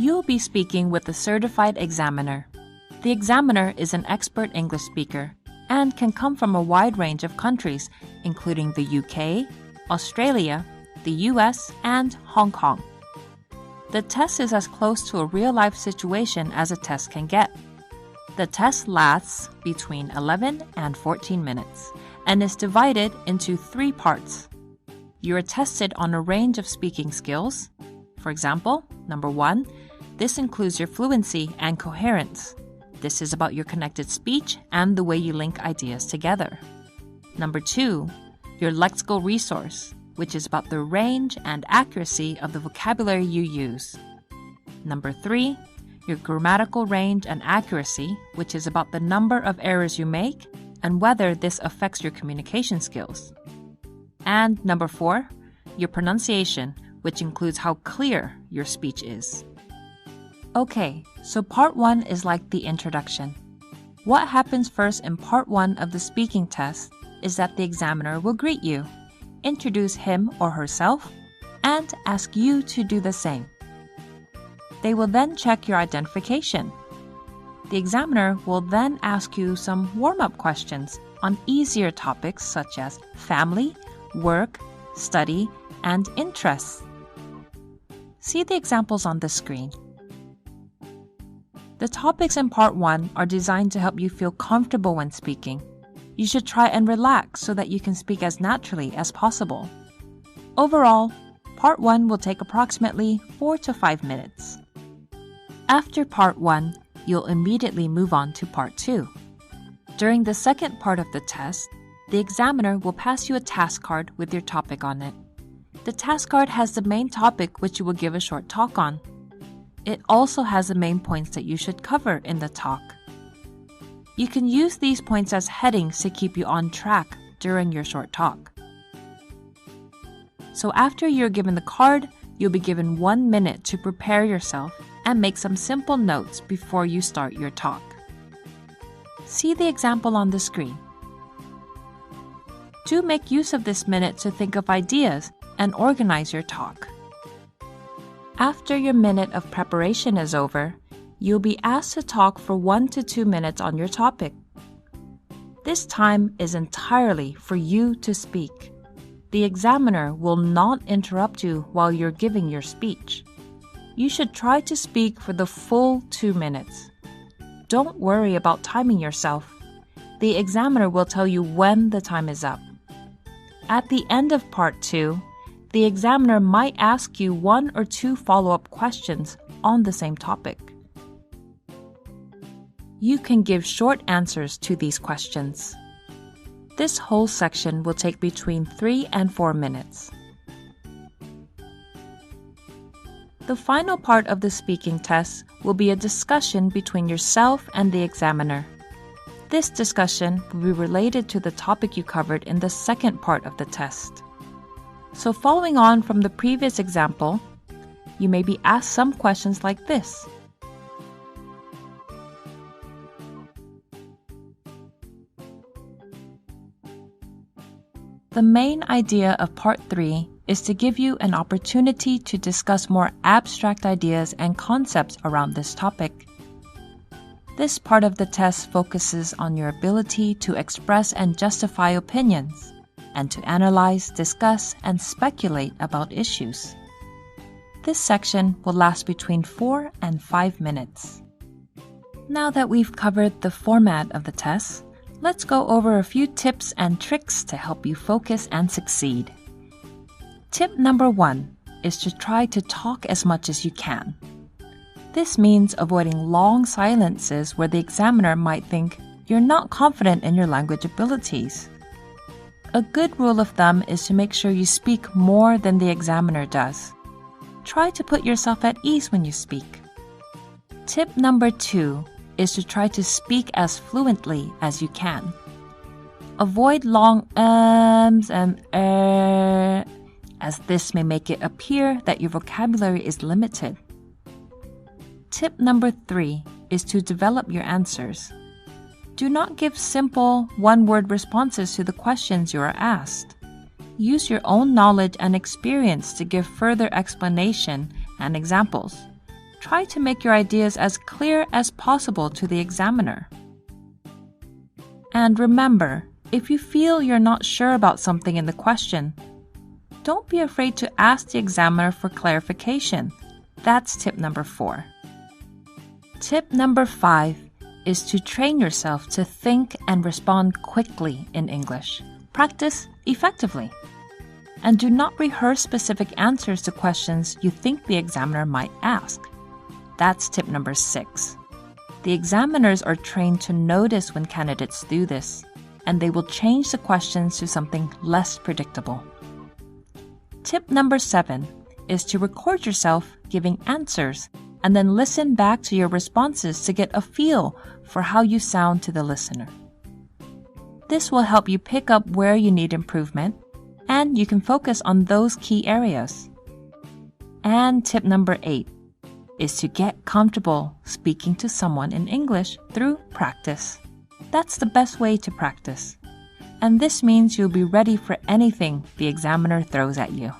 You'll be speaking with a certified examiner. The examiner is an expert English speaker and can come from a wide range of countries, including the UK, Australia, the US, and Hong Kong. The test is as close to a real-life situation as a test can get. The test lasts between 11 and 14 minutes and is divided into 3 parts. You are tested on a range of speaking skills. For example, number 1, this includes your fluency and coherence. This is about your connected speech and the way you link ideas together. Number 2, your lexical resource, which is about the range and accuracy of the vocabulary you use. Number 3, your grammatical range and accuracy, which is about the number of errors you make and whether this affects your communication skills. And number 4, your pronunciation, which includes how clear your speech is. Okay, so part 1 is like the introduction. What happens first in part 1 of the speaking test is that the examiner will greet you, introduce him or herself, and ask you to do the same. They will then check your identification. The examiner will then ask you some warm-up questions on easier topics such as family, work, study, and interests. See the examples on the screen. The topics in part 1 are designed to help you feel comfortable when speaking. You should try and relax so that you can speak as naturally as possible. Overall, part 1 will take approximately 4 to 5 minutes. After part 1, you'll immediately move on to part 2. During the second part of the test, the examiner will pass you a task card with your topic on it. The task card has the main topic which you will give a short talk on. It also has the main points that you should cover in the talk. You can use these points as headings to keep you on track during your short talk. So after you're given the card, you'll be given 1 minute to prepare yourself and make some simple notes before you start your talk. See the example on the screen. Do make use of this minute to think of ideas and organize your talk. After your minute of preparation is over, you'll be asked to talk for 1 to 2 minutes on your topic. This time is entirely for you to speak. The examiner will not interrupt you while you're giving your speech. You should try to speak for the full 2 minutes. Don't worry about timing yourself. The examiner will tell you when the time is up. At the end of part 2, the examiner might ask you 1 or 2 follow-up questions on the same topic. You can give short answers to these questions. This whole section will take between 3 and 4 minutes. The final part of the speaking test will be a discussion between yourself and the examiner. This discussion will be related to the topic you covered in the second part of the test. So following on from the previous example, you may be asked some questions like this. The main idea of part 3 is to give you an opportunity to discuss more abstract ideas and concepts around this topic. This part of the test focuses on your ability to express and justify opinions, and to analyze, discuss, and speculate about issues. This section will last between 4 and 5 minutes. Now that we've covered the format of the test, let's go over a few tips and tricks to help you focus and succeed. Tip number 1 is to try to talk as much as you can. This means avoiding long silences where the examiner might think you're not confident in your language abilities. A good rule of thumb is to make sure you speak more than the examiner does. Try to put yourself at ease when you speak. Tip number 2 is to try to speak as fluently as you can. Avoid long ums and as this may make it appear that your vocabulary is limited. Tip number 3 is to develop your answers. Do not give simple, one-word responses to the questions you are asked. Use your own knowledge and experience to give further explanation and examples. try to make your ideas as clear as possible to the examiner. And remember, if you feel you're not sure about something in the question, don't be afraid to ask the examiner for clarification. That's tip number 4. Tip number 5 is to train yourself to think and respond quickly in English. Practice effectively. And do not rehearse specific answers to questions you think the examiner might ask. That's tip number 6. The examiners are trained to notice when candidates do this, and they will change the questions to something less predictable. Tip number 7 is to record yourself giving answers and then listen back to your responses to get a feel for how you sound to the listener. This will help you pick up where you need improvement, and you can focus on those key areas. And tip number 8 is to get comfortable speaking to someone in English through practice. That's the best way to practice. And this means you'll be ready for anything the examiner throws at you.